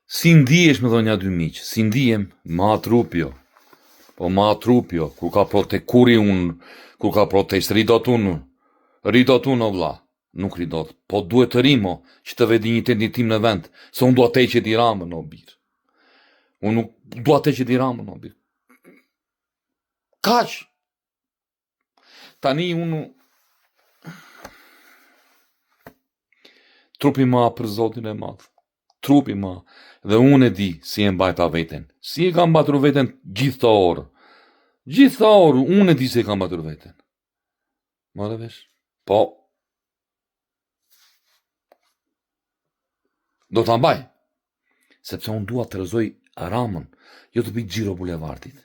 Si ndihesh me dhonja dy miq, si ndihem ma trupjo. Po ma trupjo, kur ka kuri unë, kur ka protest, ridot unë o vlla, nuk ridot, po duhet të rimo, që të ve dignitetin tim në vend, se unë dua të heqet i Ramën o birë. Unë nuk dua të heqet i Ramën o birë. Kaq! Tani unë trupi ma për Zotin e madh. Trupi ma, dhe unë e di si e mbajta veten. Si e kam mbatur veten gjithë të orë. Gjithë të orë, unë e di si e kam mbatur veten. More vesh? Po. Do ta mbaj. Sepse unë dua të rrezoj Ramën, jo të bëj xhiro bulevardit.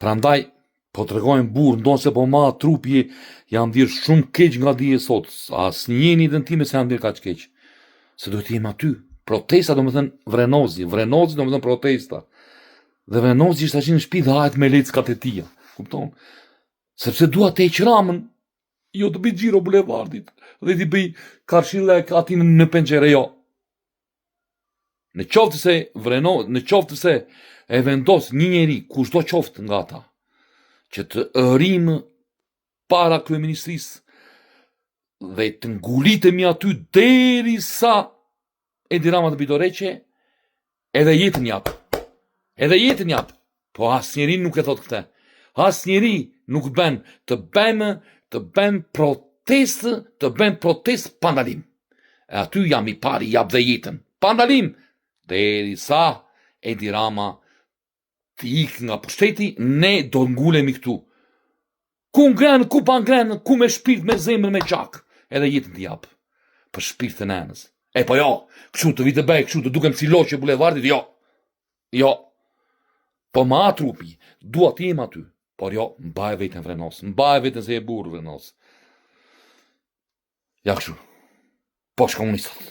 Prandaj, po të regojnë burë, ndonë se po ma trupi jam dhirë shumë keq nga dije sot, as njeni dhe në time se jam dhirë ka që keq. Se do të jem aty. Protesta do më thënë vrenozi do më thënë protesta. Dhe vrenozi ishtë ashin në shpi dhe hajt me leckat e tia. Kupton? Sepse dua të heq Ramën, jo të bëj xhiro bulevardit, dhe t'i bëj karshilek ati në penqere, jo. Në qoftë se në qoftë se e vendos një njeri, kushdo qoftë nga ta, që të rrimë para kryeministrisë dhe të ngulitemi aty deri sa Edi Rama të bidoreqe, edhe jetën japë. Edhe jetën japë. Po asë njeri nuk e thot këte. Asë njeri nuk ben të ben protestë pandalim. E aty jam i pari, jap dhe jetën. Pandalim. Deri sa Edi Rama të ikë nga pushteti, ne do ngulemi këtu. Ku ngrenë, ku pa ngrenë, ku me shpirt, me zemër, me qak. Edhe jetën të japë. Për shpirtën e nëzë. E po jo, kështu të vitë bëj, kështu të dukem si loqe bulevardit, jo. Jo. Po ma trupi, dua të jem aty. Por jo, mbaj vetën vrenos, mbaj vetën se e burë vrenos. Ja kështu. Po shka unë i sot.